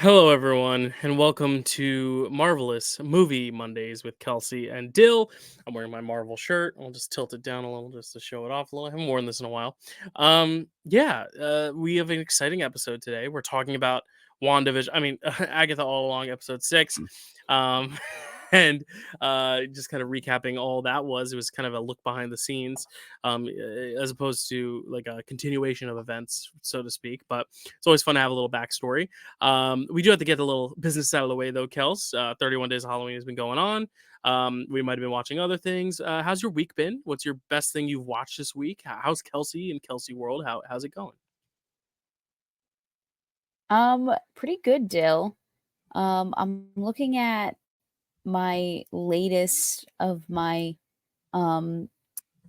Hello, everyone, and welcome to Marvelous Movie Mondays with Kelsey and Dill. I'm wearing my Marvel shirt. I'll just tilt it down a little just to show it off a little. I haven't worn this in a while. We have an exciting episode today. We're talking about WandaVision. Agatha All Along, episode 6. Um, and just kind of recapping all that was. It was kind of a look behind the scenes, as opposed to like a continuation of events, so to speak. But it's always fun to have a little backstory. We do have to get the little business out of the way, though, Kels. 31 Days of Halloween has been going on. We might have been watching other things. How's your week been? What's your best thing you've watched this week? How's Kelsey and Kelsey World? How's it going? Pretty good, Dill. I'm looking at my latest of my um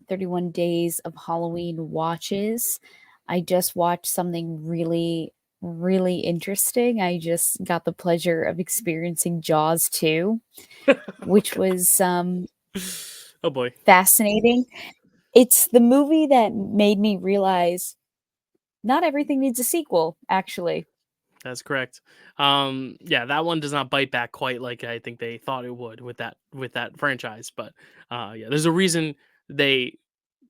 31 days of Halloween watches. I just watched something really interesting. I just got the pleasure of experiencing Jaws 2, Oh, which God. was Oh, boy. fascinating. It's the movie that made me realize not everything needs a sequel, actually. That's correct. Yeah, that one does not bite back quite like I think they thought it would with that franchise. But yeah, there's a reason they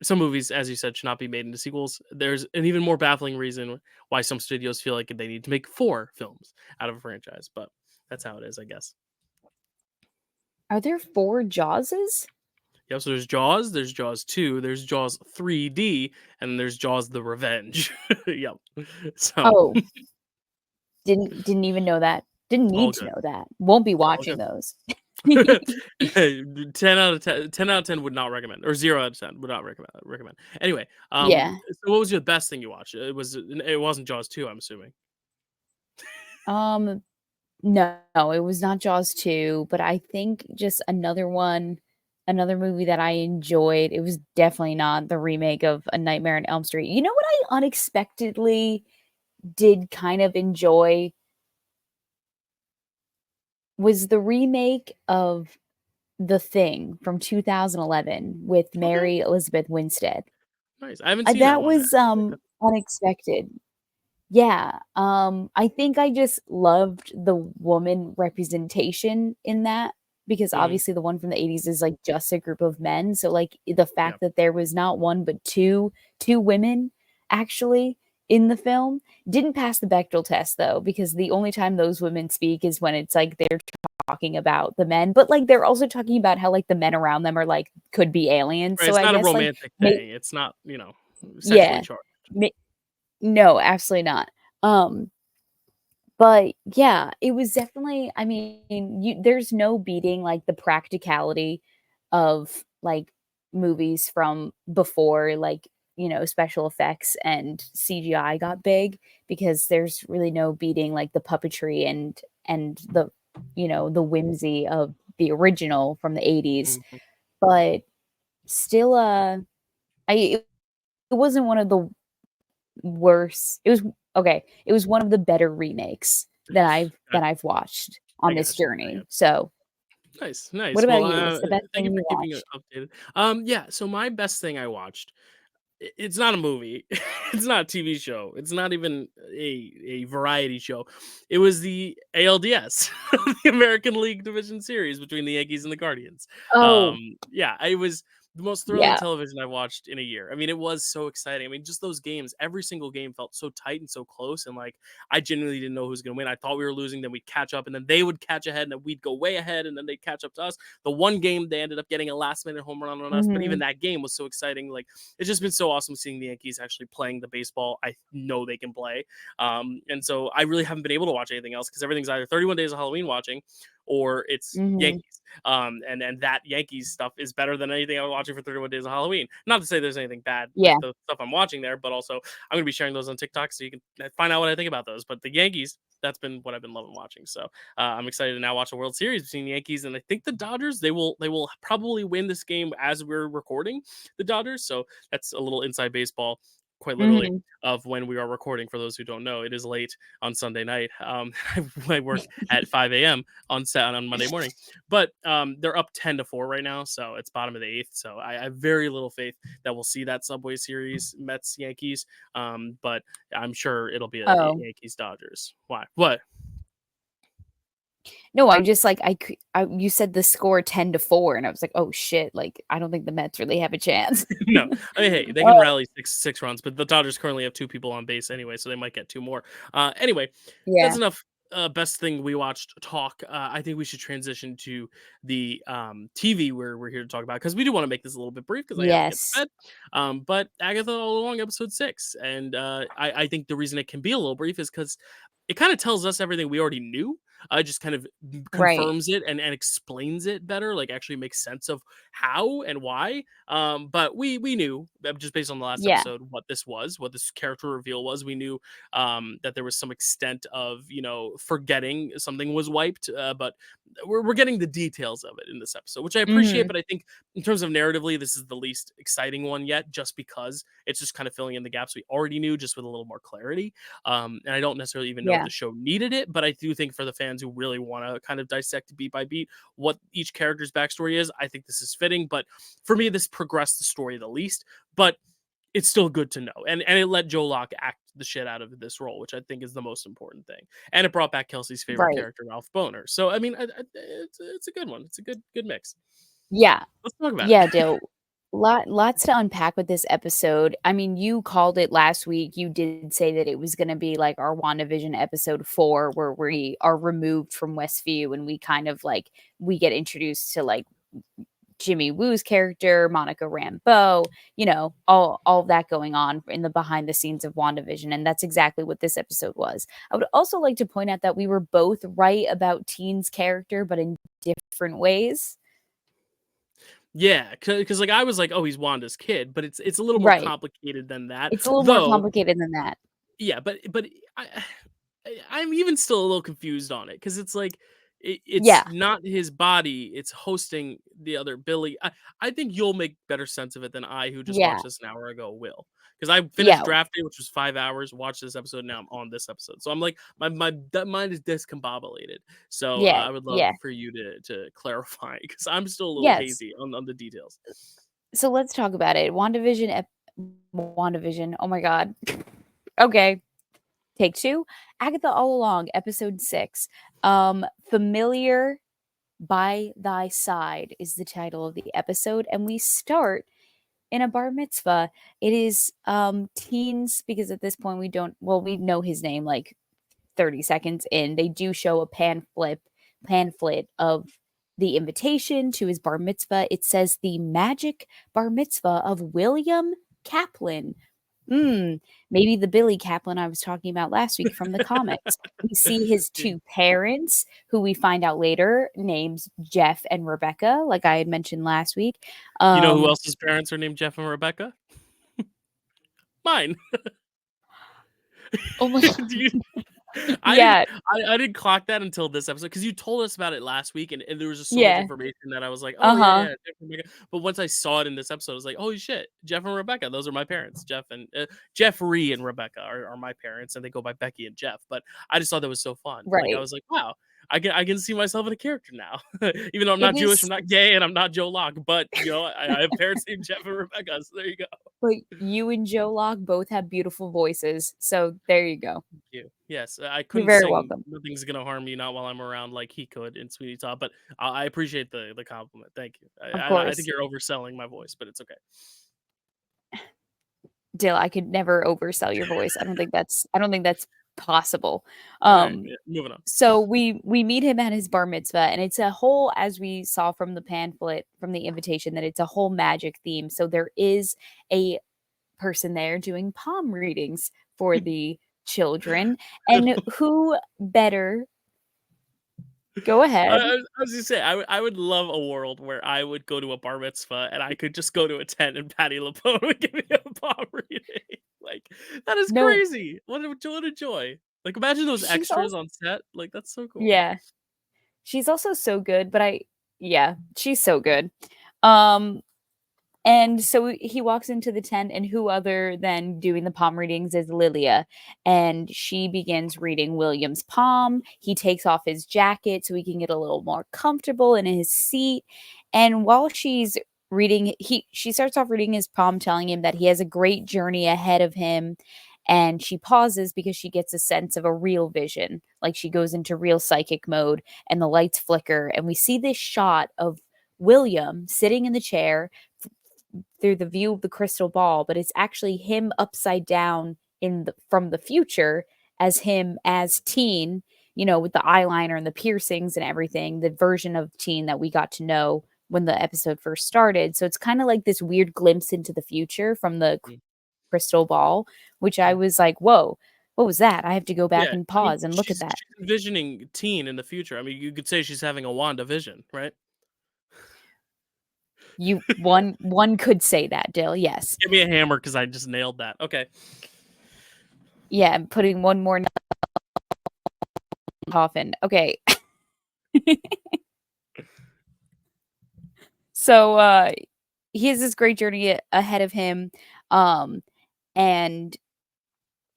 some movies, as you said, should not be made into sequels. There's an even more baffling reason why some studios feel like they need to make 4 films out of a franchise. But that's how it is, I guess. Are there 4 Jawses? Yep. So there's Jaws 2, there's Jaws 3D, and there's Jaws the Revenge. Yep. So Oh, didn't even know that. Didn't all need to good. know that. Won't be All watching good. those. 10 out of 10, 10 out of 10 would not recommend, or 0 out of 10 would not recommend. Anyway, Yeah. so what was your best thing you watched? It wasn't Jaws 2, I'm assuming. Um, no, it was not Jaws 2, but I think just another movie that I enjoyed, it was definitely not the remake of A Nightmare on Elm Street. You know what I unexpectedly did kind of enjoy was the remake of The Thing from 2011 with Okay, Mary Elizabeth Winstead. nice. I haven't seen that That one was, actually. unexpected. Yeah, I think I just loved the woman representation in that because Mhm, obviously the one from the '80s is, like, just a group of men, so, like, the yeah. fact that there was not 1 but 2 women actually in the film didn't pass the Bechdel test, though, because the only time those women speak is when it's, like, they're talking about the men, but, like, they're also talking about how, like, the men around them are, like, could be aliens, Right, so it's I not a guess, like, romantic may thing. It's not, sexually yeah, charged. ma no, absolutely not. But yeah, it was definitely I mean, you there's no beating, like, the practicality of, like, movies from before, like, special effects and CGI got big because there's really no beating, like, the puppetry and the whimsy of the original from the '80s. Mhm. But still, it wasn't one of the worse. It was okay, it was one of the better remakes that I I've watched I on this got you. I journey. got So, Nice, what nice. about Well, you? What's the best thank thing you for you keeping it watched? updated. Yeah, so my best thing I watched, it's not a movie, it's not a TV show, it's not even a variety show. It was the ALDS, the American League Division Series between the Yankees and the Guardians. Oh, Yeah, it was the most thrilling yeah. television I've watched in a year. I mean, it was so exciting. I mean, just those games, every single game felt so tight and so close, and like I genuinely didn't know who was going to win. I thought we were losing, then we'd catch up, and then they would catch ahead, and then we'd go way ahead, and then they'd catch up to us. The one game they ended up getting a last minute home run on us, but even Mhm. that game was so exciting. Like it's just been so awesome seeing the Yankees actually playing the baseball I know they can play. And so I really haven't been able to watch anything else because everything's either 31 Days of Halloween watching or it's Mhm. Yankees. And that Yankees stuff is better than anything I was watching for 31 Days of Halloween. Not to say there's anything bad with Yeah. the stuff I'm watching there, but also I'm gonna be sharing those on TikTok so you can find out what I think about those. But the Yankees, that's been what I've been loving watching. So I'm excited to now watch a World Series between the Yankees and I think the Dodgers. They will probably win this game as we're recording the Dodgers. So that's a little inside baseball, quite literally, Mhm. of when we are recording. For those who don't know, it is late on Sunday night. I work at 5 a.m. on Monday morning, but they're up 10-4 right now, so it's bottom of the eighth. So I have very little faith that we'll see that Subway Series Mets Yankees. But I'm sure it'll be a Oh. Yankees Dodgers. Why? What? No, I'm just like, you said the score 10-4, and I was like, "Oh, shit," like, I don't think the Mets really have a chance. No, I mean, hey, they can Oh, rally six runs, but the Dodgers currently have 2 people on base anyway, so they might get 2 more. Anyway, that's yeah. enough, best thing we watched talk. I think we should transition to the, TV we're here to talk about because we do wanna make this a little bit brief because I have to get to Yes. bed. But Agatha All Along episode 6, and, I think the reason it can be a little brief is because it kinda tells us everything we already knew. Just kind of Right. confirms it and explains it better, like, actually makes sense of how and why. But we knew just based on the last Yeah. episode what this was, what this character reveal was. We knew that there was some extent of forgetting something was wiped, but we're getting the details of it in this episode, which I appreciate. Mhm. But I think in terms of narratively, this is the least exciting one yet, just because it's just kind of filling in the gaps we already knew, just with a little more clarity. And I don't necessarily even know if Yeah. the show needed it, but I do think for the fans who really want to kind of dissect beat by beat what each character's backstory is, I think this is fitting. But for me, this progressed the story the least, but it's still good to know. And it let Joe Locke act the shit out of this role, which I think is the most important thing. And it brought back Kelsey's favorite Right. character, Ralph Boner. So I mean, it's a good one. It's a good mix. Yeah. Let's talk about Yeah, it. Dill. Lots to unpack with this episode. I mean, you called it last week. You did say that it was gonna be like our WandaVision episode 4, where we are removed from Westview and we kind of like we get introduced to like Jimmy Woo's character, Monica Rambeau, all of that going on in the behind the scenes of WandaVision. And that's exactly what this episode was. I would also like to point out that we were both right about Teen's character, but in different ways. Yeah, because like I was like, oh, he's Wanda's kid, but it's a little more Right. complicated than that. It's a little more Though, complicated than that. yeah, but I'm even still a little confused on it because it's like it's Yeah. not his body; it's hosting the other Billy. I think you'll make better sense of it than I, who just Yeah. watched this an hour ago, will. Because I finished Yeah. draft day, which was 5 hours. Watched this episode, now I'm on this episode, so I'm like my that mind is discombobulated. So Yeah. I would love Yeah. for you to clarify because I'm still a little Yes. hazy on the details. So let's talk about it. WandaVision. Oh my god. Okay. Take 2. Agatha All Along, episode 6. Familiar by Thy Side is the title of the episode, and we start in a bar mitzvah. It is teens, because at this point we know his name like 30 seconds in. They do show a pamphlet of the invitation to his bar mitzvah. It says the magic bar mitzvah of William Kaplan. Maybe the Billy Kaplan I was talking about last week from the comics. We see his Yeah. 2 parents, who we find out later, names Jeff and Rebecca, like I had mentioned last week. You know who Um, else's parents are named Jeff and Rebecca? Mine. oh my Do you I didn't yeah, I didn't clock that until this episode because you told us about it last week, and there was just so much yeah, information that I was like, "Oh, yeah, uh-huh, yeah, Jeff and Rebecca." But once I saw it in this episode, I was like, "Holy shit, Jeff and Rebecca, those are my parents. Jeffrey and Rebecca are my parents, and they go by Becky and Jeff." But I just thought that was so fun. Like, I right. was like, "Wow, I can see myself in a character now." Even though I'm It not Jewish, I'm is not gay, and I'm not Joe Locke, but, I have parents named Jeff and Rebecca, so there you go. but you and Joe Locke both have beautiful voices, so there you go. You. Yes, I You're couldn't very sing welcome. "Nothing's Gonna Harm You Not While I'm Around" like he could in Sweeney Todd, but I appreciate the compliment. Thank you. Of I think course. you're overselling my voice, but it's okay. Dill, I could never oversell your voice. I don't think that's possible. Alright, Um, yeah, moving on. so we meet him at his bar mitzvah, and it's a whole, as we saw from the pamphlet, from the invitation, that it's a whole magic theme. So there is a person there doing palm readings for the children, and who better go ahead. I was gonna say, I would love a world where I would go to a bar mitzvah and I could just go to a tent and Patty LaPone would give me a palm reading. Like, that is No, crazy. What a joy. Like, imagine those she's extras also on set. Like, that's so cool. yeah, she's also so good, yeah, she's so good. Um, And so he walks into the tent, and who other than doing the palm readings is Lilia. And she begins reading William's palm. He takes off his jacket so he can get a little more comfortable in his seat. And while she's reading, she starts off reading his palm, telling him that he has a great journey ahead of him. and she pauses because she gets a sense of a real vision. Like she goes into real psychic mode and the lights flicker and we see this shot of William sitting in the chair through the view of the crystal ball, but it's actually him upside down from the future as him as teen, with the eyeliner and the piercings and everything, the version of teen that we got to know when the episode first started. So it's kind of like this weird glimpse into the future from the Mm, crystal ball, which I mm. was like, whoa, what was that? I have to go back Yeah, and I mean, pause and look at that. she's envisioning teen in the future. I mean, you could say she's having a WandaVision, right? One could say that, Dill. Yes. Give me a hammer because I just nailed that. Okay. Yeah, I'm putting one more coffin. Okay. So he has this great journey ahead of him. Um and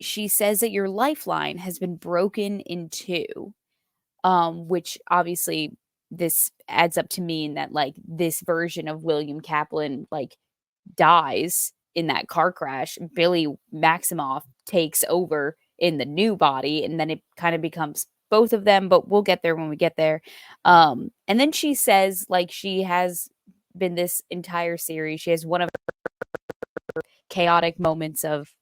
she says that your lifeline has been broken in two. Which obviously this adds up to mean that like this version of William Kaplan like dies in that car crash. Billy Maximoff takes over in the new body, and then it kind of becomes both of them, but we'll get there when we get there. Mm, And then she says, like, she has been this entire series, she has one of her chaotic moments of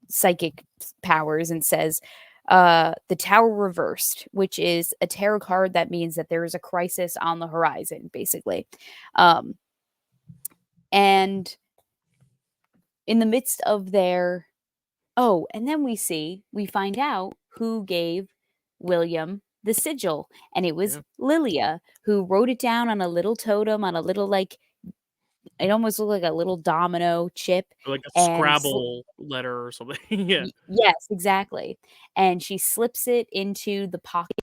psychic powers and says, the tower reversed, which is a tarot card that means that there is a crisis on the horizon, basically. Um, and in the midst of their and then we find out who gave William the sigil, and it was yeah, Lilia, who wrote it down on a little totem, on a little, like, it almost looked like a little domino chip, or like a and Scrabble letter or something. Yeah, yes, exactly. And she slips it into the pocket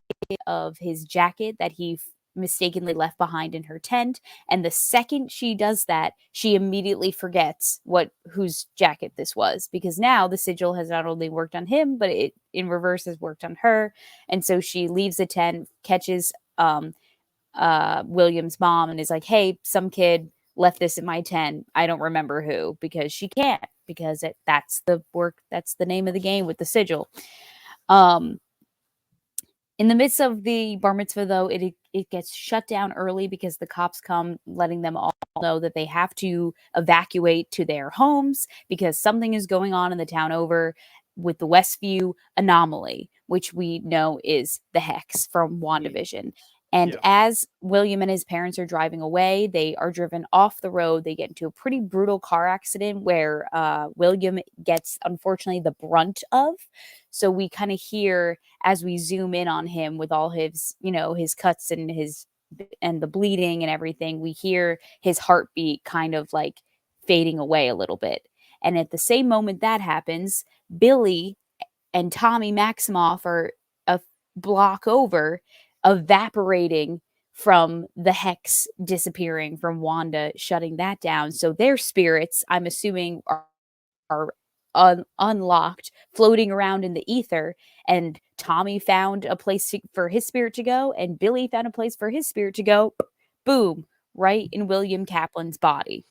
of his jacket that he mistakenly left behind in her tent. And the second she does that, she immediately forgets whose jacket this was, because now the sigil has not only worked on him, but it in reverse has worked on her. And so she leaves the tent, catches William's mom, and is like, "Hey, some kid left this in my tent. I don't remember who," because she can't, because that's the name of the game with the sigil. Um in the midst of the bar mitzvah, though, it gets shut down early because the cops come, letting them all know that they have to evacuate to their homes because something is going on in the town over with the Westview anomaly, which we know is the hex from mm, WandaVision. And yeah, as William and his parents are driving away, they are driven off the road. They get into a pretty brutal car accident where William gets, unfortunately, the brunt of. So we kind of hear, as we zoom in on him with all his, his cuts and the bleeding and everything, we hear his heartbeat kind of like fading away a little bit. And at the same moment that happens, Billy and Tommy Maximoff are a block over, evaporating from the hex disappearing from Wanda, shutting that down. So their spirits, I'm assuming, are unlocked, floating around in the ether. And Tommy found a place for his spirit to go, and Billy found a place for his spirit to go. Boom, right in William Kaplan's body.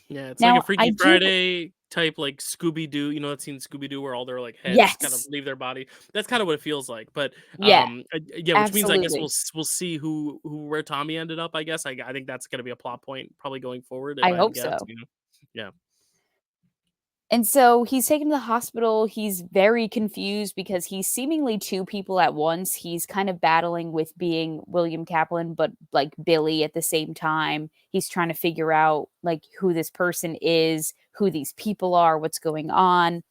yeah. It's like a Now, I Freaky do. Friday type, like Scooby Doo. You know that scene Scooby Doo where all their like heads kind of Yes. leave their body. That's kind of what it feels like. But Yeah, yeah, which means I guess absolutely. we'll see where Tommy ended up. I guess I think that's gonna be a plot point probably going forward if I I had to hope guess. so. Yeah, And so he's taken to the hospital. He's very confused because he's seemingly two people at once. He's kind of battling with being William Kaplan, but like Billy at the same time. He's trying to figure out like who this person is, who these people are, what's going on.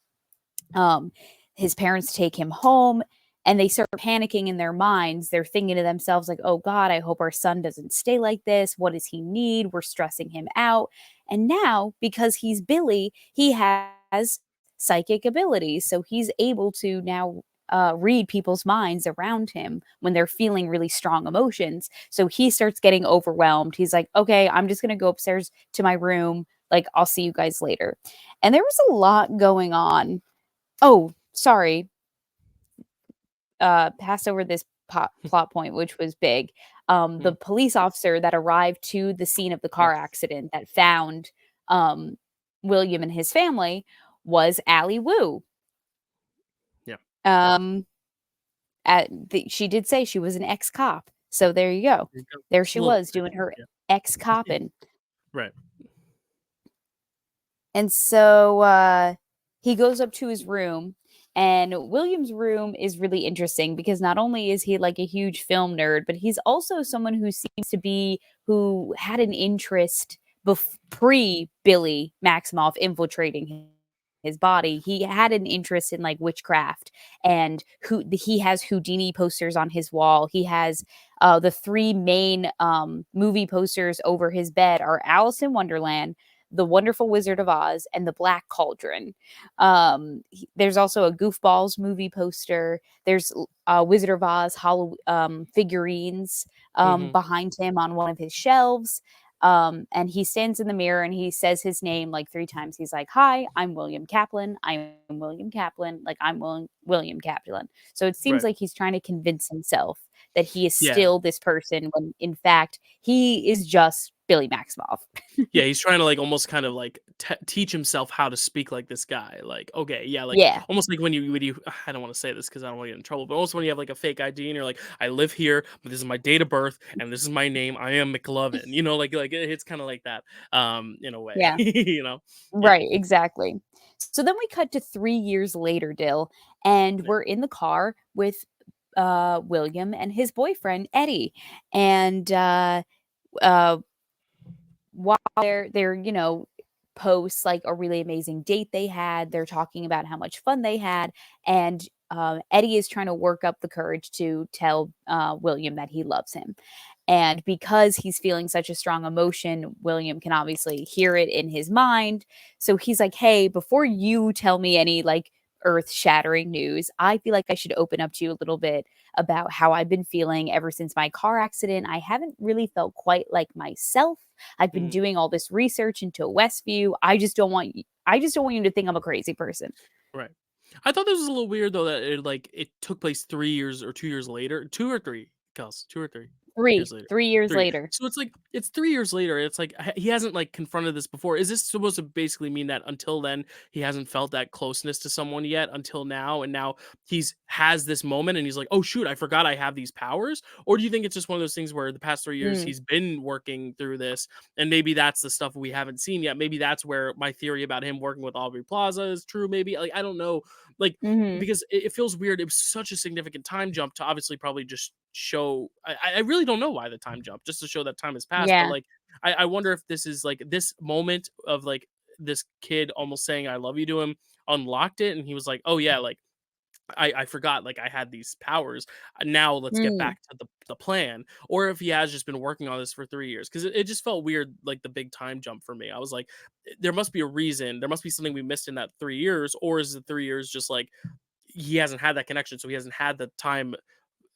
Um, his parents take him home and they start panicking in their minds. They're thinking to themselves, like, oh God, I hope our son doesn't stay like this. What does he need? We're stressing him out. And now, because he's Billy, he has psychic abilities. So he's able to now read people's minds around him when they're feeling really strong emotions. So he starts getting overwhelmed. He's like, okay, I'm just going to go upstairs to my room. Like, I'll see you guys later. And there was a lot going on. Oh, sorry. Passed over this plot point, which was big. The mm, police officer that arrived to the scene of the car yes, accident that found um, William and his family was Allie Wu. Um, she did say she was an ex-cop, so there you go. There you go. There It's a she little was doing her yeah. ex-copping. Right. And so, he goes up to his room, and William's room is really interesting because not only is he, like, a huge film nerd, but he's also someone who seems to be who had an interest pre-Billy Maximoff infiltrating his body. He had an interest in, like, witchcraft, and he has Houdini posters on his wall. He has, the 3 main, movie posters over his bed are Alice in Wonderland, the Wonderful Wizard of Oz, and The Black Cauldron. There's also a Goofballs movie poster. There's Wizard of Oz figurines Mhm. behind him on one of his shelves. And he stands in the mirror and he says his name like 3 times. He's like, "Hi, I'm William Kaplan. I'm William Kaplan. Like, I'm William Kaplan." So it seems Right. like he's trying to convince himself that he is Yeah. still this person when in fact he is just Billy Maximoff. Yeah, he's trying to, like, almost kind of, like, teach himself how to speak like this guy, like, okay, yeah, like, Yeah. almost like when you I don't wanna say this because I don't wanna get in trouble, but also when you have, like, a fake ID and you're like, "I live here, but this is my date of birth, and this is my name, I am McLovin," like, it's kinda like that, in a way, Yeah. you know? Yeah. Right, exactly. So then we cut to 3 years later, Dill, and Yeah. we're in the car with, William and his boyfriend, Eddie, and, uh, while they're, posts, like, a really amazing date they had, they're talking about how much fun they had, and, Eddie is trying to work up the courage to tell, William that he loves him. And because he's feeling such a strong emotion, William can obviously hear it in his mind. So he's like, "Hey, before you tell me any like earth-shattering news, I feel like I should open up to you a little bit about how I've been feeling ever since my car accident. I haven't really felt quite like myself. I've been Mhm. doing all this research into Westview. I just don't want you to think I'm a crazy person." Right. I thought this was a little weird though that it took place 3 years or 2 years later. 2 or 3, Kels? 2 or 3 3, years later? 3 years 3. later. So it's like it's 3 years later, it's like he hasn't, like, confronted this before. Is this supposed to basically mean that until then, he hasn't felt that closeness to someone yet until now, and now he's has this moment and he's like, "Oh, shoot, I forgot I have these powers?" Or do you think it's just one of those things where the past 3 years Mm, he's been working through this, and maybe that's the stuff we haven't seen yet? Maybe that's where my theory about him working with Aubrey Plaza is true, maybe? Like, I don't know. Like, mhm. because it feels weird. It was such a significant time jump to obviously probably just show. I really don't know why the time jump, just to show that time has passed. But Yeah. like, I wonder if this is like this moment of like this kid almost saying "I love you" to him unlocked it, and he was like, "Oh yeah, like I forgot like I had these powers. Now let's get Mm, back to the plan." Or if he has just been working on this for 3 years, because it just felt weird, like the big time jump for me. I was like, there must be a reason. There must be something we missed in that 3 years, or is the 3 years just like he hasn't had that connection, so he hasn't had the time,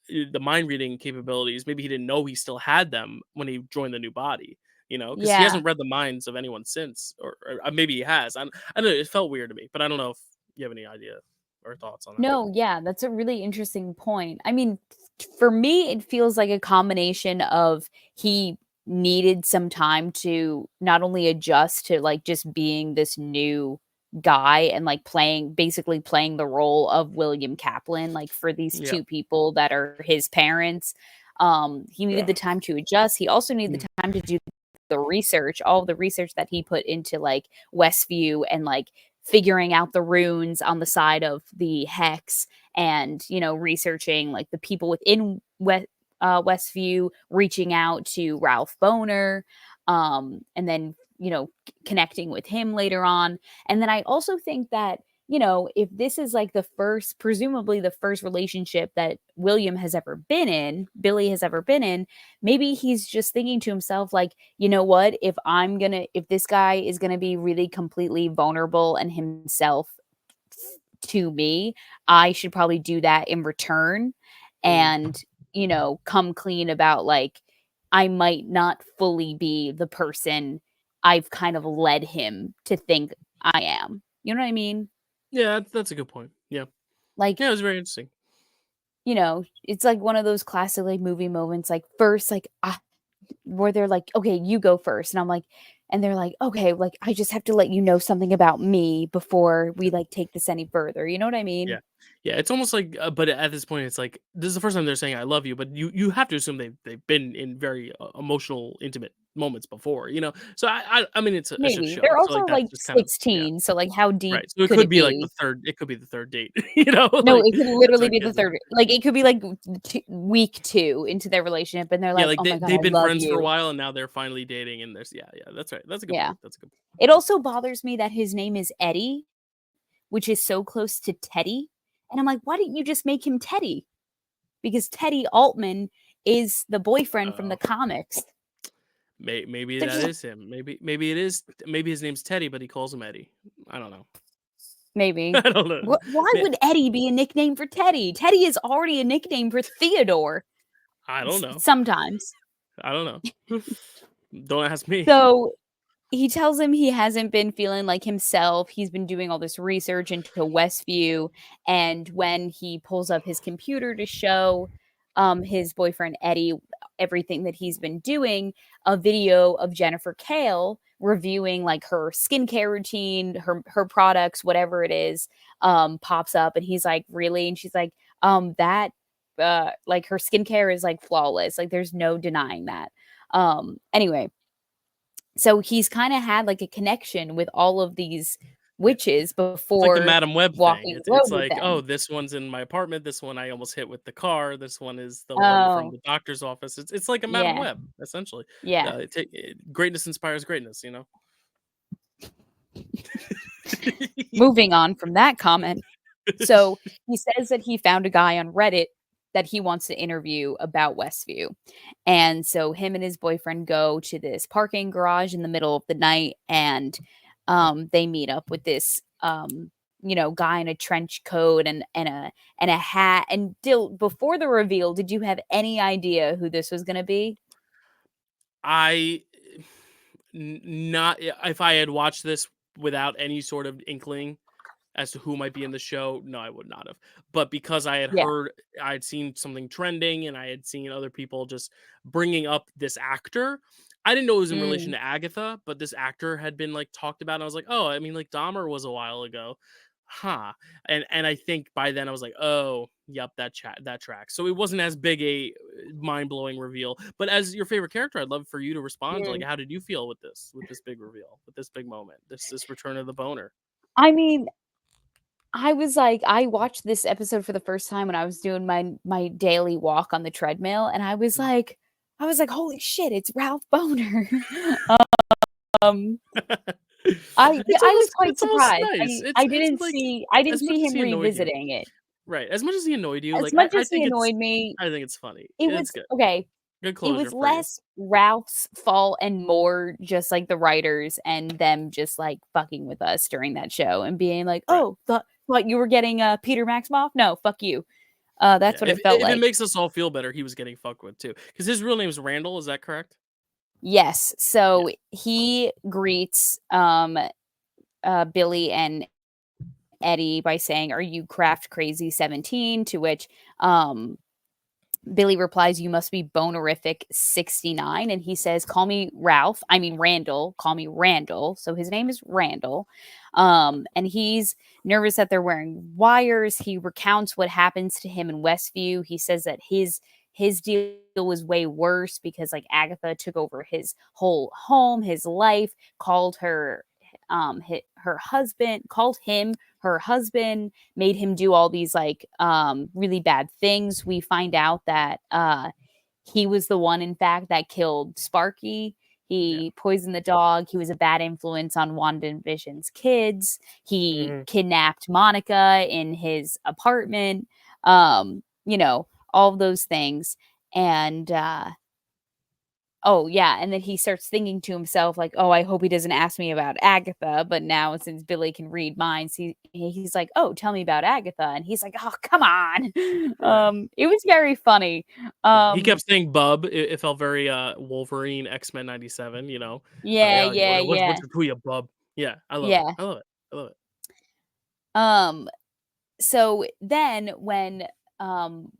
the mind reading capabilities. Maybe he didn't know he still had them when he joined the new body. Because he yeah. hasn't read the minds of anyone since, or maybe he has. I don't know. It felt weird to me, but I don't know if you have any idea or thoughts on that. No, yeah, that's a really interesting point. I mean, for me, it feels like a combination of he needed some time to not only adjust to like just being this new guy and like basically playing the role of William Kaplan, like for these Yeah. two people that are his parents. He needed the time to adjust. He also needed Mm, the time to do the research, all the research that he put into like Westview and like figuring out the runes on the side of the hex and researching like the people within Westview, reaching out to Ralph Boner, and then connecting with him later on. And then I also think that if this is like the first, presumably the first relationship that Billy has ever been in, maybe he's just thinking to himself like, you know what, if this guy is gonna be really completely vulnerable and himself to me, I should probably do that in return mhm. and, come clean about like I might not fully be the person I've kind of led him to think I am. You know what I mean? Yeah, that's a good point. Yeah. Like, Yeah, it was very interesting. it's like one of those classic like movie moments, like first, like where they're like, okay, you go first. And I'm like, and they're like, "Okay, like, I just have to let you know something about me before we, like, take this any further." You know what I mean? Yeah. Yeah, it's almost like, but at this point, it's like this is the first time they're saying "I love you," but you have to assume they've been in very emotional, intimate moments before, you know. So I mean, it's a Maybe. show, They're so also, like that's like, just kind of yeah, 16, so, like, how deep right. So it could could it be like be? it could be the third date, you know, No, like it could that's literally what be the kids are. 3rd like, it could be, like, week 2 into their relationship, and they're Yeah, like, like "Oh my god, they've I been love friends for a you." while and now they're finally dating, and there's yeah, that's right. That's a good Yeah. point. That's a good point. It also bothers me that his name is Eddie, which is so close to Teddy, and I'm like, "Why didn't you just make him Teddy?" Because Teddy Altman is the boyfriend from the Oh, comics. maybe So that just is him. Maybe it is. Maybe his name's Teddy, but he calls him Eddie. I don't know. maybe. I don't know. Why would Eddie be a nickname for Teddy? Teddy is already a nickname for Theodore I don't know. sometimes. I don't know. Don't ask me. So he tells him he hasn't been feeling like himself. He's been doing all this research into Westview, and when he pulls up his computer to show his boyfriend Eddie everything that he's been doing, a video of Jennifer Kale reviewing like her skincare routine, her products, whatever it is, pops up, and he's like, "Really?" And she's like, that like her skincare is like flawless. Like there's no denying that." Anyway, so he's kinda had, like, a connection with all of these Yeah. witches It's like the before Madam Web thing. walking It's the road it's with like, "Oh, them. this one's in my apartment, this one I almost hit with the car, this one is the one from Oh, the doctor's office." It's like a Madam yeah, Web, essentially. yeah. Greatness inspires greatness, you know? Moving on from that comment. So, he says that he found a guy on Reddit that he wants to interview about Westview, and so him and his boyfriend go to this parking garage in the middle of the night, and, they meet up with this, guy in a trench coat and a hat, and Dill, before the reveal, did you have any idea who this was gonna be? I not if I had watched this without any sort of inkling as to who might be in the show, no, I would not have. But because I had Yeah. heard, I had seen something trending, and I had seen other people just bringing up this actor. I didn't know it was in relation Mm, to Agatha, but this actor had been like talked about. And I was like, oh, I mean, like Dahmer was a while ago, huh? And I think by then I was like, oh, yep, that tracks. So it wasn't as big a mind blowing reveal. But as your favorite character, I'd love for you to respond. Like, mm. how did you feel with this big reveal, with this big moment, this return of the boner? I mean, I was like I watched this episode for the first time when I was doing my daily walk on the treadmill, and I was like, "Holy shit, it's Ralph Boner." Um, yeah, I was quite It's almost surprised. nice. I It's didn't like see as much as him he annoyed you, revisiting it. right? As much as he annoyed you, As like much I as he think annoyed me, I think it's funny. it It's was good. okay. Good It closure was for you. less Ralph's fault and more just, like, the writers and them just, like, fucking with us during that show and being like, Right. "Oh, thought you were getting, Peter Maximoff? No, fuck you." Yeah. That's what it felt If it like. makes us all feel better, he was getting fucked with too. Because his real name is Randall, is that correct? Yes, Yeah. so he greets, Billy and Eddie by saying, "Are you craft crazy 17?" To which, um Billy replies, "You must be bonerific 69." And he says, "Call me Ralph. I mean, Randall. Call me Randall." So his name is Randall. And he's nervous that they're wearing wires. He recounts what happens to him in Westview. He says that his deal was way worse because like Agatha took over his whole home, his life, called her her husband, called him her husband, made him do all these like really bad things. We find out that he was the one in fact that killed Sparky. Yeah. He poisoned the dog. He was a bad influence on WandaVision's kids. He Mhm. kidnapped Monica in his apartment. All of those things. And oh, yeah, and then he starts thinking to himself like, "Oh, I hope he doesn't ask me about Agatha," but now since Billy can read minds, he's like, "Oh, tell me about Agatha," and he's like, "Oh, come on." Yeah. It was very funny. Yeah. He Um, kept saying bub. It felt very Wolverine X-Men 97, you know. yeah, Yeah, yeah, what's yeah, your kuya, bub? Yeah, I love it. yeah. I love it. I love it. Um, so then when, um,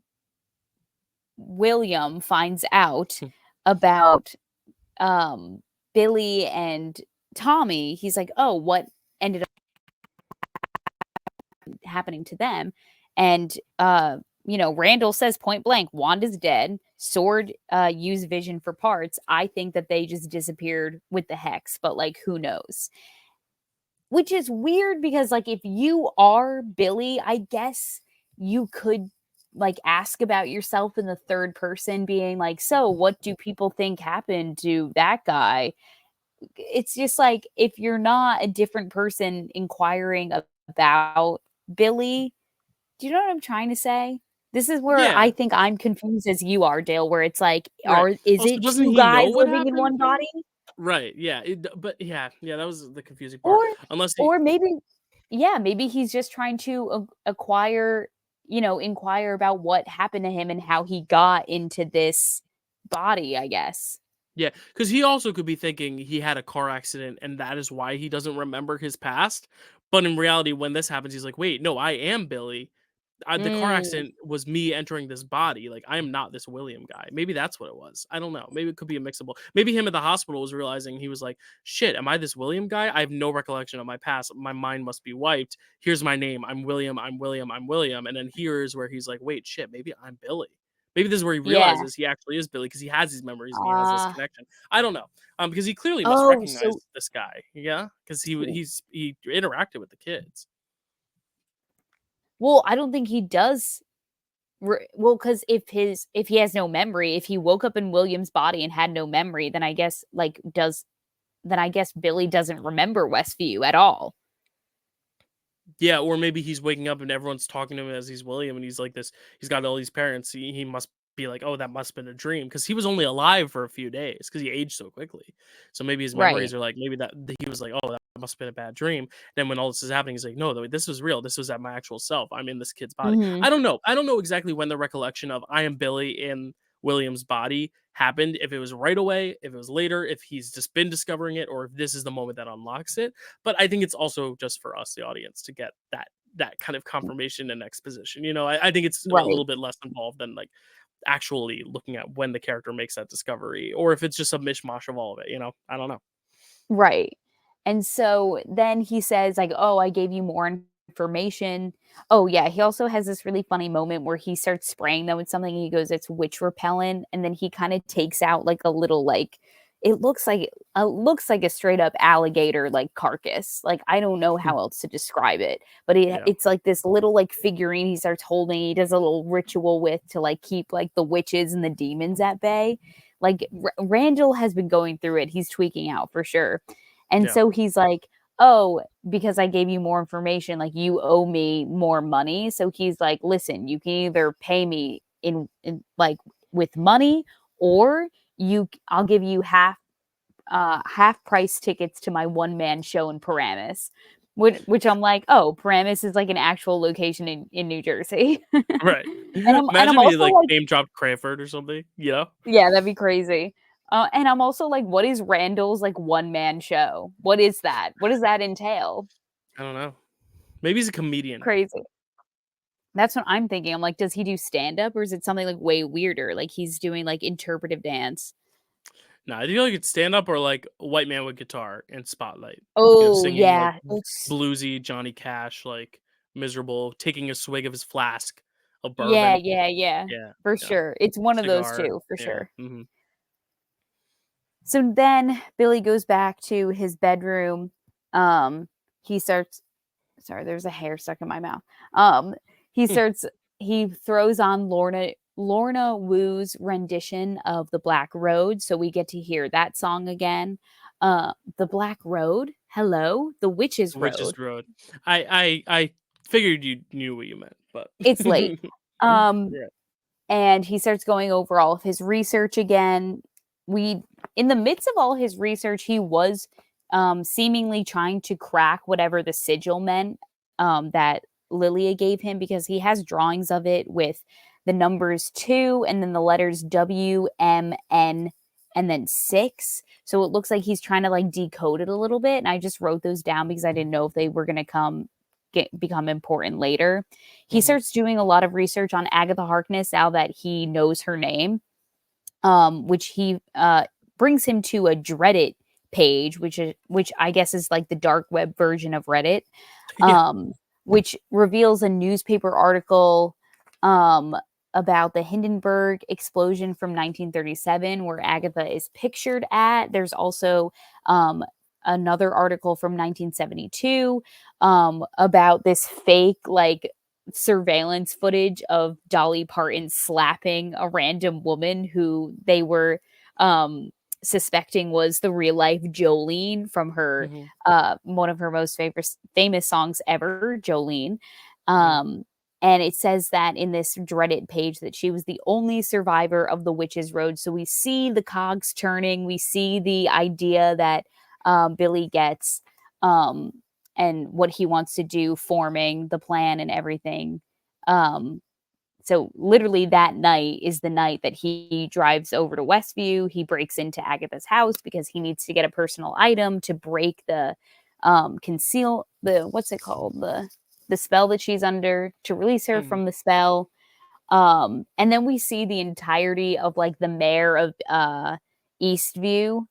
William finds out Hmm. about, um, Billy and Tommy, he's like, oh, what ended up happening to them? And Randall says point blank, Wanda's dead. Sword used Vision for parts. I think that they just disappeared with the hex, but like, who knows? Which is weird because like, if you are Billy, I guess you could like ask about yourself in the third person, being like, so what do people think happened to that guy? It's just like, if you're not a different person inquiring about Billy, do you know what I'm trying to say? This is where Yeah, I think I'm confused as you are, Dale, where it's like, right. is Also, it doesn't two he know guys what living in happened one though? body? Right. Yeah. But yeah, that was the confusing part. Or Unless he, or maybe, yeah, maybe he's just trying to acquire, inquire about what happened to him and how he got into this body, I guess. yeah, because he also could be thinking he had a car accident and that is why he doesn't remember his past. But in reality, when this happens, he's like, wait, no, I am Billy. The car Mm, accident was me entering this body. Like, I am not this William guy. Maybe that's what it was. I don't know. Maybe it could be a mixable. Maybe him at the hospital was realizing, he was like, shit, am I this William guy? I have no recollection of my past. My mind must be wiped. Here's my name. I'm William. I'm William. I'm William. And then here's where he's like, wait, shit, maybe I'm Billy. Maybe this is where he yeah. realizes he actually is Billy because he has these memories and he has this Uh, connection. I don't know. Because he clearly must oh, recognize so this guy. Yeah, because he interacted with the kids. well, I don't think he does. Well, because if he has no memory, if he woke up in William's body and had no memory, then I guess Billy doesn't remember Westview at all. Yeah, or maybe he's waking up and everyone's talking to him as he's William, and he's like this. He's got all these parents. He must be like, oh, that must have been a dream because he was only alive for a few days because he aged so quickly. So maybe his memories Right. are like maybe that he was like, oh, that must have been a bad dream. Then when all this is happening, he's like, no, this was real. This was at my actual self. I'm in this kid's body. Mhm. I don't know. I don't know exactly when the recollection of I am Billy in William's body happened. If it was right away, if it was later, if he's just been discovering it, or if this is the moment that unlocks it. But I think it's also just for us, the audience, to get that kind of confirmation and exposition. I think it's a Right. little bit less involved than like actually looking at when the character makes that discovery, or if it's just a mishmash of all of it. I don't know. Right. And so then he says like, "Oh, I gave you more information." Oh, yeah, he also has this really funny moment where he starts spraying them with something, and he goes, "It's witch repellent," and then he kinda takes out like a little like, it looks like a straight up alligator like carcass. Like, I don't know how else to describe it, but Yeah, it's like this little like figurine he starts holding. He does a little ritual with to like keep like the witches and the demons at bay. Like Randall has been going through it. He's tweaking out for sure. And yeah, so he's like, "Oh, because I gave you more information, like you owe me more money." So he's like, "Listen, you can either pay me in like with money, or I'll give you half price tickets to my one man show in Paramus." Which I'm like, "Oh, Paramus is like an actual location in New Jersey." right. And I'm Imagine if he also like like, name dropped Cranford or something. yeah, that'd be crazy. And I'm also like, what is Randall's like one man show? What is that? What does that entail? I don't know. Maybe he's a comedian. Crazy. That's what I'm thinking. I'm like, does he do stand up, or is it something like way weirder? Like he's doing like interpretive dance. No, I feel like it's stand up or like a white man with guitar and spotlight. Oh Singing like yeah, it's bluesy Johnny Cash, like miserable, taking a swig of his flask of yeah, bourbon. yeah, yeah, Yeah, for yeah. sure. It's one of those Cigar. two for Yeah. sure. So then Billy goes back to his bedroom. He starts. Sorry, there's a hair stuck in my mouth. Um, he Hmm. starts. He throws on Lorna Woo's rendition of "The Black Road," so we get to hear that song again. The Black Road. Hello, the Witch's Witch's Road. Road. I figured you knew what you meant, but It's late. Um, right. and he starts going over all of his research again. We, in the midst of all his research, he was seemingly trying to crack whatever the sigil meant, that Lilia gave him, because he has drawings of it with the numbers 2 and then the letters W, M, N, and then 6. So it looks like he's trying to like decode it a little bit. And I just wrote those down because I didn't know if they were going to become important later. He Mhm. starts doing a lot of research on Agatha Harkness now that he knows her name, which he brings him to a dreaded page, which I guess is like the dark web version of Reddit, Yeah. which reveals a newspaper article about the Hindenburg explosion from 1937, where Agatha is pictured at. There's also another article from 1972 about this fake like surveillance footage of Dolly Parton slapping a random woman who they were suspecting was the real life Jolene from her Mhm. one of her most famous songs ever, Jolene. Mhm. And it says that in this Reddit page that she was the only survivor of the Witches' Road. So we see the cogs turning. We see the idea that Billy gets and what he wants to do, forming the plan and everything. So literally that night is the night that he drives over to Westview. He breaks into Agatha's house because he needs to get a personal item to break the conceal the what's it called? The spell that she's under, to release her Mhm. from the spell. And then we see the entirety of like the mayor of Eastview,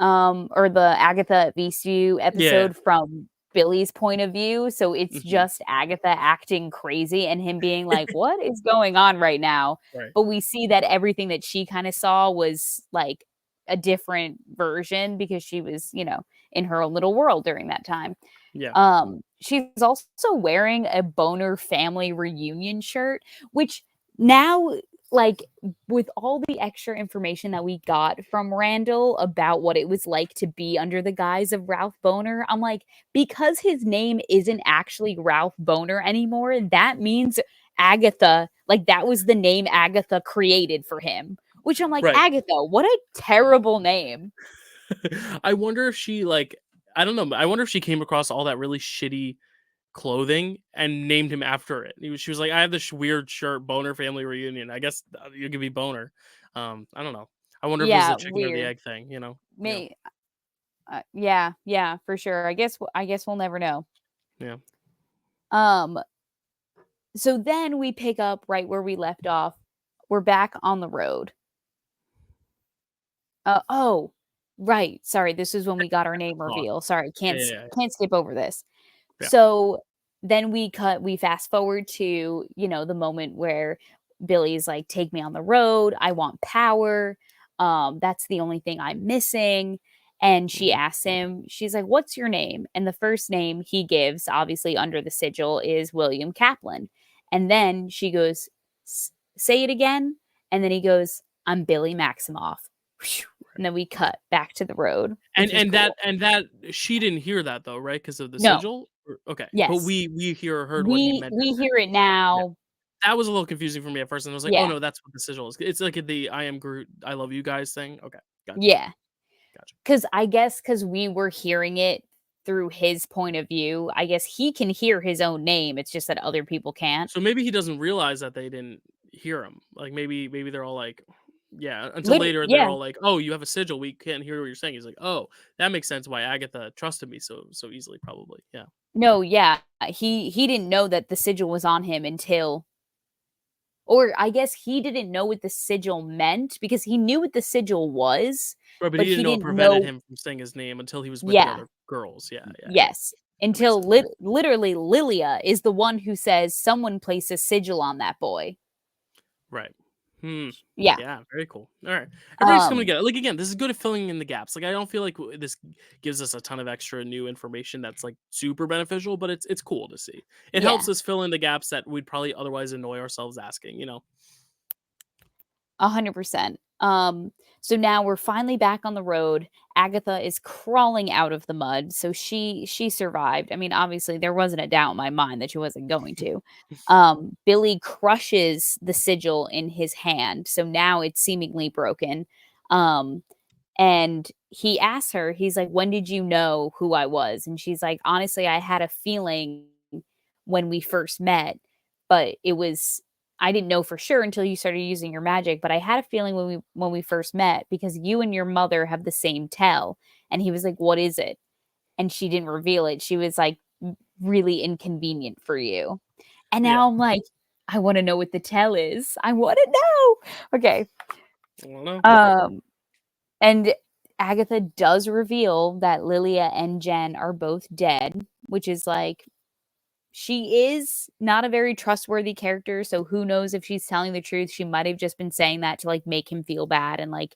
or the Agatha at Eastview Yeah. episode from Billy's point of view. So it's Mhm. just Agatha acting crazy and him being like, "What is going on right now?" Right. But we see that everything that she kind of saw was like a different version because she was, in her own little world during that time. Yeah. She's also wearing a Boner family reunion shirt, which now, like, with all the extra information that we got from Randall about what it was like to be under the guise of Ralph Boner, I'm like, because his name isn't actually Ralph Boner anymore, that means Agatha, like, that was the name Agatha created for him. Which I'm like, Right. Agatha, what a terrible name. I wonder if she, like, I don't know, I wonder if she came across all that really shitty clothing and named him after it. She was like, "I have this weird shirt, Boner Family Reunion. I guess you give me Boner." I don't know. I wonder if it was the Yeah, chicken or the weird. egg thing. Me, yeah, yeah, for sure. I guess we'll never know. Yeah. Um, so then we pick up right where we left off. We're back on the road. Oh, right. Sorry, this is when we got our name Talk. reveal. Sorry, Yeah, yeah, yeah. can't skip over this. Yeah. So then we fast forward to, the moment where Billy's like, "Take me on the road. I want power. That's the only thing I'm missing." And she Mhm. asks him, she's like, "What's your name?" And the first name he gives, obviously under the sigil, is William Kaplan. And then she goes, "Say it again." And then he goes, "I'm Billy Maximoff." And then we cut back to the road, And which was cool. that she didn't hear that though, right? Because of the No, sigil? Okay, but yes. we heard what he meant to We say. hear it Yeah. now. That was a little confusing for me at first, and I was like, "Oh, Yeah. no, that's what the sigil is." It's like the "I am Groot, I love you guys" thing? Okay, gotcha, Yeah. gotcha. Because we were hearing it through his point of view, I guess he can hear his own name, it's just that other people can't. So maybe he doesn't realize that they didn't hear him. Like, maybe they're all like yeah, until later they're Yeah. all like, "Oh, you have a sigil, we can't hear what you're saying." He's like, "Oh, that makes sense why Agatha trusted me so easily probably." Yeah. No, yeah. He didn't know that the sigil was on him until, or I guess he didn't know what the sigil meant because he knew what the sigil was, Right, but he but didn't he know it didn't prevented know. him from saying his name until he was with the Yeah. other girls. Yeah, yeah, yeah. Yes. That makes Until sense. literally Lilia is the one who says someone place a sigil on that boy. Right. Hmm. Yeah. Yeah, very cool. Alright. Everybody's coming Um, together. Like, again, this is good at filling in the gaps. Like, I don't feel like this gives us a ton of extra new information that's, like, super beneficial, but it's cool to see. It yeah. helps us fill in the gaps that we'd probably otherwise annoy ourselves asking, you know? 100%. So now we're finally back on the road. Agatha is crawling out of the mud, so she survived. I mean, obviously there wasn't a doubt in my mind that she wasn't going to. Billy crushes the sigil in his hand, so now it's seemingly broken. Um, and he asks her, he's like, "When did you know who I was?" And she's like, "Honestly, I had a feeling when we first met, but it was I didn't know for sure until you started using your magic, but I had a feeling when we first met because you and your mother have the same tell." And he was like, "What is it?" And she didn't reveal it. She was like, "Really inconvenient for you." And now Yeah. I'm like, I want to know what the tell is. I want to know. Okay. I don't know. Um and Agatha does reveal that Lilia and Jen are both dead, which is like, she is not a very trustworthy character, so who knows if she's telling the truth. She might have just been saying that to like make him feel bad and like,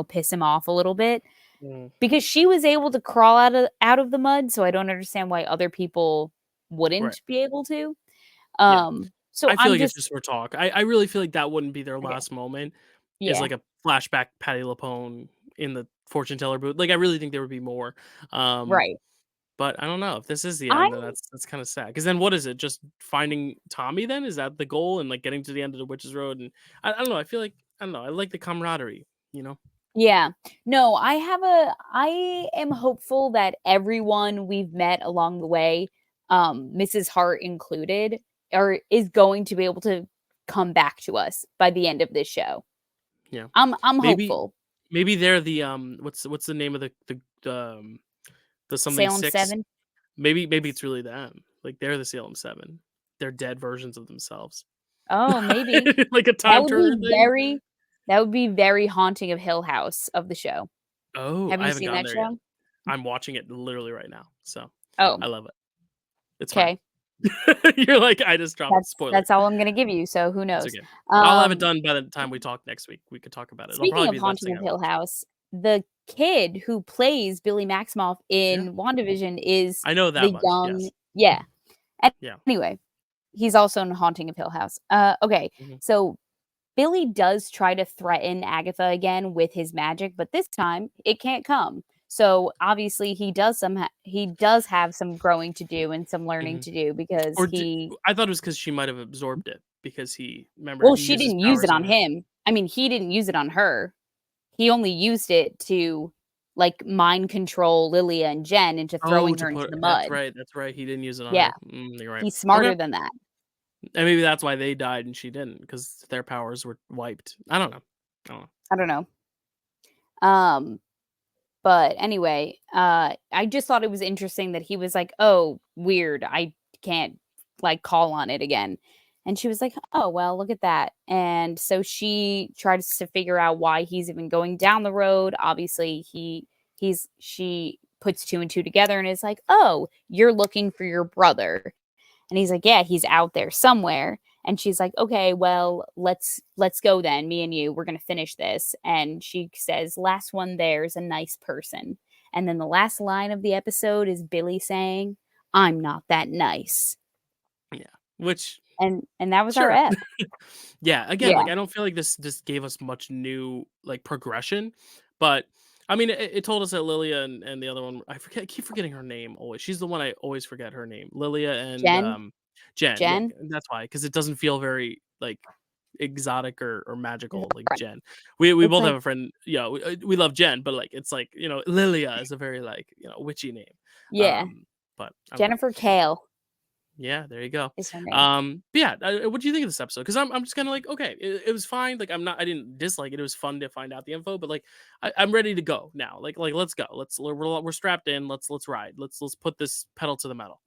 piss him off a little bit. Mm. Because she was able to crawl out of the mud, so I don't understand why other people Right. wouldn't be able to. Yeah. So I feel I'm like it's just just for talk. I really feel like that wouldn't be their okay. last moment. Is Yeah. like a flashback Patty LaPone in the fortune teller booth. Like I really think there would be more. Um, Right. but I don't know if this is the I'm end. Then that's kind of sad. Because then what is it? Just finding Tommy? Then is that the goal? And like getting to the end of the Witch's Road? And I don't know. I feel like I don't know. I like the camaraderie. You know. Yeah. No, I am hopeful that everyone we've met along the way, Mrs. Hart included, is going to be able to come back to us by the end of this show. Yeah. I'm Maybe hopeful. maybe they're the what's the name of the something Salem six. 7. Maybe it's really them. Like they're the Salem 7. They're dead versions of themselves. Oh, maybe. Like a That time would be turner thing? very haunting of Hill House of the show. Oh, Have I you haven't seen gotten that there yet. show? I'm watching it literally right now, so Oh, I love it. It's fine. okay. You're like, "I just dropped spoiler." That's all I'm gonna give you, so who It's knows? okay. I'll have it Um, done by the time we talk next week. We could talk about it. It'll Speaking probably of be the last Haunting thing of I Hill watch. House, the kid who plays Billy Maximoff Yeah. in WandaVision is I know that the much, young yes. yeah. Yeah. Anyway, he's also in Haunting of Hill House. Okay, Mhm. so Billy does try to threaten Agatha again with his magic, but this time it can't come. So obviously he does have some growing to do and some learning Mhm. to do because Or d he I thought it was because she might have absorbed it because he remember well, he she uses didn't use it powers on on her. him. I mean, he didn't use it on her. He only used it to like mind control Lilia and Jen into Oh, throwing to her into put the mud. that's right, he didn't use it on Yeah, her. You're right. he's Okay. smarter than that. And maybe that's why they died and she didn't, because their powers were wiped. I don't know. I don't know. I don't know. Um, but anyway, I just thought it was interesting that he was like, "Oh, weird. I can't like call on it again." And she was like, "Oh, well, look at that." And so she tries to figure out why he's even going down the road. Obviously, she puts two and two together and is like, "Oh, you're looking for your brother." And he's like, "Yeah, he's out there somewhere." And she's like, "Okay, well, let's go then, me and you. We're going to finish this." And she says, "Last one there's a nice person." And then the last line of the episode is Billy saying, "I'm not that nice." Yeah. Which And that was our sure. ep. Yeah, again, Yeah. like I don't feel like this gave us much new like progression, but I mean it told us that Lilia and the other one I keep forgetting her name always. She's the one I always forget her name. Lilia and Jen, Jen. Yeah, Jen, that's why because it doesn't feel very like exotic or is magical a like friend. Jen. We It's both have like, a friend. Yeah, we love Jen, but like it's like Lilia is a very like witchy name. yeah, Um, but I don't know. Jennifer Kale Yeah, there you go. is her name. But yeah, what do you think of this episode? Because I'm just kind of like, okay, it was fine. Like I didn't dislike it. It was fun to find out the info, but like I'm ready to go now. Like let's go. We're strapped in. Let's ride. Let's put this pedal to the metal.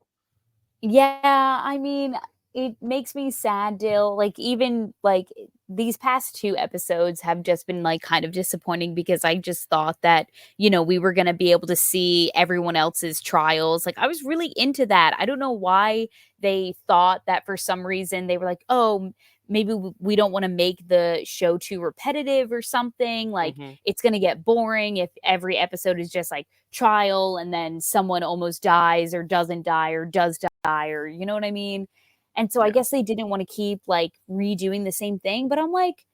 Yeah, I mean, it makes me sad, Dill. Like, even like these past two episodes have just been like kind of disappointing because I just thought that, we were going to be able to see everyone else's trials. Like, I was really into that. I don't know why they thought that for some reason they were like, oh, maybe we don't want to make the show too repetitive or something. Like, Hmm. it's going to get boring if every episode is just like trial and then someone almost dies or doesn't die or does die, or you know what I mean? And so I Yeah. guess they didn't want to keep like redoing the same thing, but I'm like,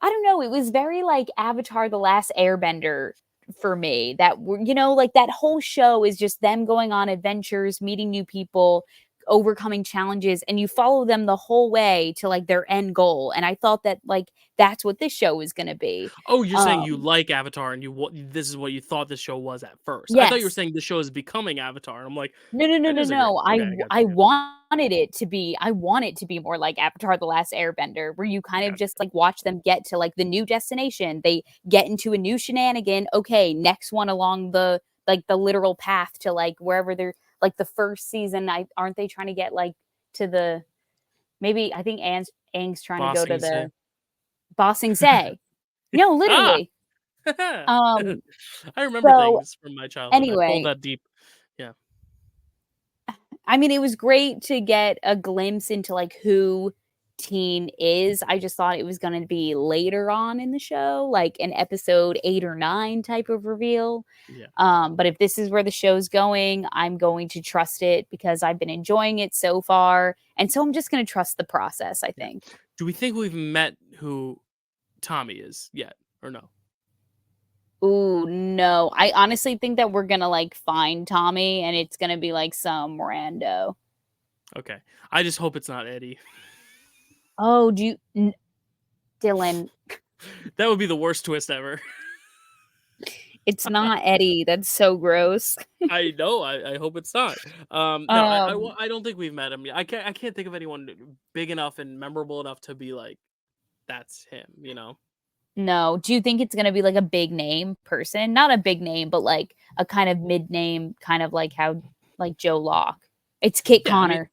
I don't know, it was very like Avatar the Last Airbender for me. That like that whole show is just them going on adventures, meeting new people, overcoming challenges, and you follow them the whole way to like their end goal. And I thought that like that's what this show is going to be. Oh, you're saying you Um like Avatar and this is what you thought the show was at first. I thought you were yes. saying the show is becoming Avatar, and I'm like, No, no, no, I no, disagree. no. Okay, I got I you. Okay, wanted it to be I want it to be more like Avatar: The Last Airbender, where you kind of got just like watch them get to like the new destination. They get into a new shenanigan. Okay, next one along the like the literal path to like wherever they're like the first season. Aren't they trying to get like to the maybe I think Aang's trying to go to Bossing say. the Bossing Say. No, Ah, literally. Um, I remember so things from my childhood. I pulled anyway, that deep. Yeah. I mean, it was great to get a glimpse into, like, who Teen is. I just thought it was gonna be later on in the show, like an episode 8 or 9 type of reveal. Yeah. But if this is where the show's going, I'm going to trust it because I've been enjoying it so far, and so I'm just gonna trust the process, I Yeah. think. Do we think we've met who Tommy is yet or no? Ooh, no. I honestly think that we're gonna, like, find Tommy, and it's gonna be, like, some rando. Okay. I just hope it's not Eddie. Oh, do you n Dylan, That would be the worst twist ever. it's not Eddie, that's so gross. I know. I hope it's not. No, Um, I don't think we've met him yet. I can't think of anyone big enough and memorable enough to be like, that's him. You know? no. Do you think it's gonna be, like, a big name person? Not a big name, but, like, a kind of mid-name, kind of like how like Joe Locke. It's Kit Yeah. I mean, Connor.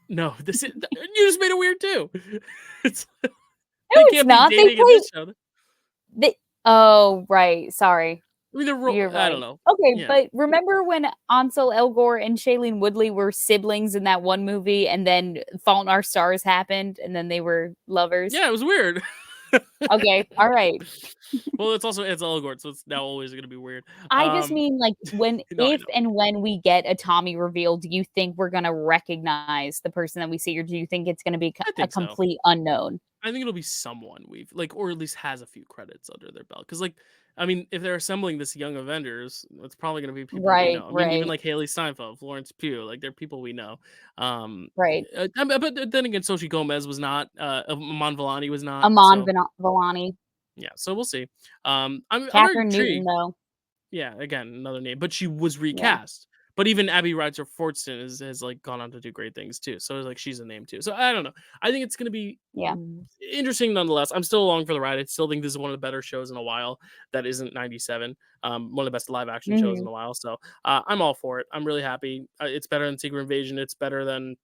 no. This is you just made it weird too. It's No, they it's can't be not. They dating in play this show. they Oh, right, sorry. I mean, You're I don't right. know. Okay, Yeah. but remember when Ansel Elgort and Shailene Woodley were siblings in that one movie, and then Fault in Our Stars happened, and then they were lovers? Yeah, it was weird. Okay, alright. Well, it's Elgort, so it's now always gonna be weird. I just mean, like, No, I if know. and when we get a Tommy reveal, do you think we're gonna recognize the person that we see, or do you think it's gonna be I a think so. complete unknown? I think it'll be someone we've like, or at least has a few credits under their belt. Because, like, I mean, if they're assembling this young Avengers, it's probably gonna be people we Right, know. I mean, even right, like Haley Steinfeld, Florence Pugh, like they're people we know. Um, right. but then again, Sochi Gomez was not. Amon Villani was not. Amon So Villani. yeah, so we'll see. I'm very Catherine Newton, intrigued. though. Yeah, again, another name, but she was Yeah, recast. But even Abby Reiser Fortston has like gone on to do great things too. So it's like she's a name too. So I don't know. I think it's gonna be yeah. interesting nonetheless. I'm still along for the ride. I still think this is one of the better shows in a while. That isn't 97. One of the best live action shows in Mhm. a while. So I'm all for it. I'm really happy. It's better than Secret Invasion. It's better than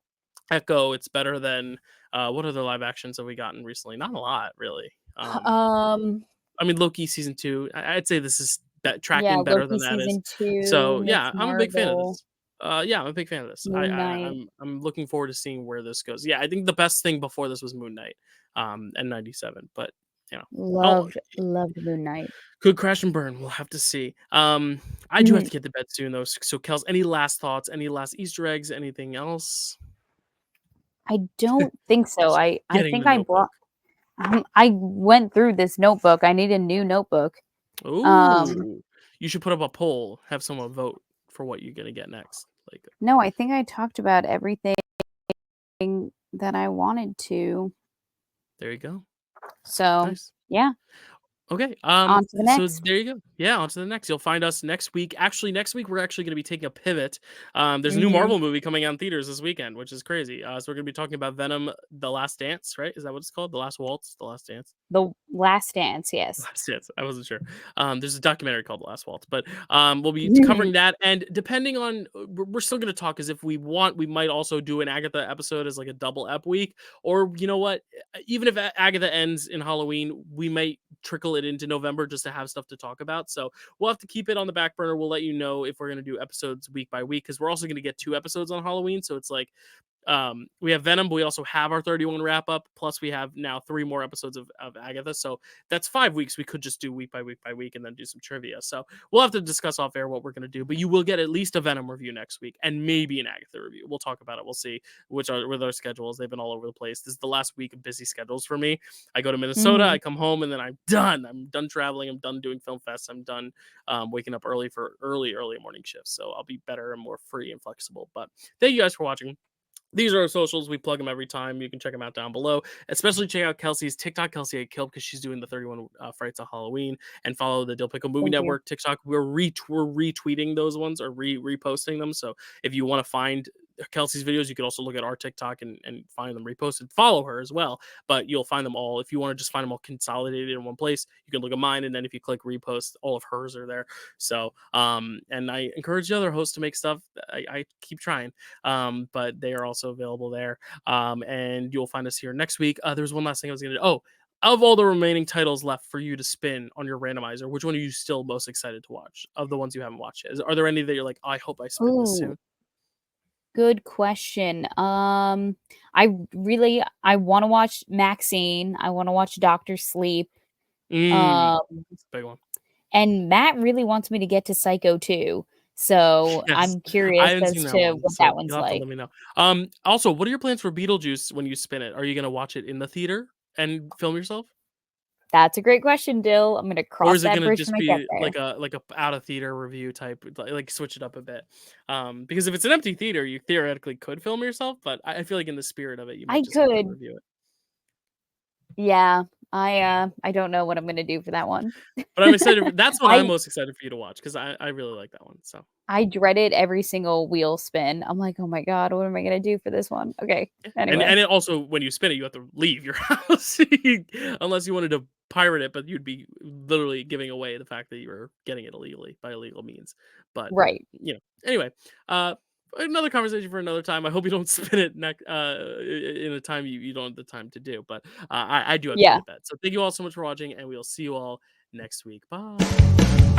Echo. It's better than what other live actions have we gotten recently? Not a lot, really. Um, I mean, Loki season 2, I'd say this is yeah, tracking better Loki than that is. season 2, So, Miss yeah, I'm a big fan of Marvel, this. Yeah, I'm a big fan of this. Moon Knight. I'm looking forward to seeing where this goes. Yeah, I think the best thing before this was Moon Knight, and 97, but, you know, oh, Loved Moon Knight. could crash and burn. We'll have to see. I do have Mhm. to get to bed soon, though. So, Kels, any last thoughts? Any last Easter eggs? Anything else? I don't think so. Just I getting think the I notebook. brought I went through this notebook. I need a new notebook. Um, Ooh, you should put up a poll. Have someone vote for what you're gonna get next. Like, no, I think I talked about everything that I wanted to. there you go. So, Nice. yeah, Okay. on to the So next. there you go. Yeah, on to the next. You'll find us next week. Actually, next week we're actually going to be taking a pivot. There's a new Mhm. Marvel movie coming out in theaters this weekend, which is crazy. So we're going to be talking about Venom: The Last Dance. Right? Is that what it's called? The Last Waltz. The Last Dance. The Last Dance, yes. Last Dance. I wasn't sure. There's a documentary called The Last Waltz, but we'll be covering that. And depending on, we're still going to talk as if we want. We might also do an Agatha episode as like a double ep week, or you know what? Even if Agatha ends in Halloween, we might trickle it into November just to have stuff to talk about. So we'll have to keep it on the back burner. We'll let you know if we're going to do episodes week by week because we're also going to get 2 episodes on Halloween. So it's like we have Venom, but we also have our 31 wrap up. Plus, we have now 3 more episodes of Agatha. So that's 5 weeks. We could just do week by week and then do some trivia. So we'll have to discuss off air what we're going to do. But you will get at least a Venom review next week and maybe an Agatha review. We'll talk about it. We'll see with our schedules. They've been all over the place. This is the last week of busy schedules for me. I go to Minnesota, I Mhm. come home, and then I'm done. I'm done traveling. I'm done doing film fests. I'm done waking up early for early morning shifts. So I'll be better and more free and flexible. But thank you guys for watching. These are our socials. We plug them every time. You can check them out down below. Especially check out Kelsey's TikTok, Kelsey A. Kill, because she's doing the 31 Frights of Halloween. And follow the Dill Pickle Movie Thank you. Network TikTok. We're retweeting those ones or reposting them. So if you want to find Kelsey's videos, you could also look at our TikTok and find them reposted. Follow her as well, but you'll find them all. If you want to just find them all consolidated in one place, you can look at mine, and then if you click repost, all of hers are there. So and I encourage the other hosts to make stuff. I keep trying, but they are also available there. And you'll find us here next week. There's one last thing I was gonna do. Oh, of all the remaining titles left for you to spin on your randomizer, which one are you still most excited to watch of the ones you haven't watched yet? Are there any that you're like, I hope I spin this Ooh, soon? good question. I wanna watch Maxine, I wanna watch Doctor Sleep, Mm, um, it's a big one. and Matt really wants me to get to Psycho 2, so Yes, I'm I curious haven't seen as that to one, what that so one's you'll have to like. let me know. Also, what are your plans for Beetlejuice when you spin it? Are you gonna watch it in the theater and film yourself? That's a great question, Dill. I'm gonna Or cross is it that gonna bridge when just I get be there. like a out of theater review type, like switch it up a bit? Because if it's an empty theater, you theoretically could film yourself, but I feel like in the spirit of it, you might I just have to could. review it. Yeah, I don't know what I'm gonna do for that one. But I'm excited. That's what I I'm most excited for you to watch because I really like that one. So I dreaded every single wheel spin. I'm like, "Oh my god, what am I gonna do for this one?" Okay, yeah. anyway. And it also when you spin it, you have to leave your house unless you wanted to pirate it, but you'd be literally giving away the fact that you were getting it illegally by illegal means. But Right. anyway, uh, another conversation for another time. I hope you don't spin it in a time you don't have the time to do. But I do have to go Yeah. to bed. So thank you all so much for watching, and we'll see you all next week. Bye.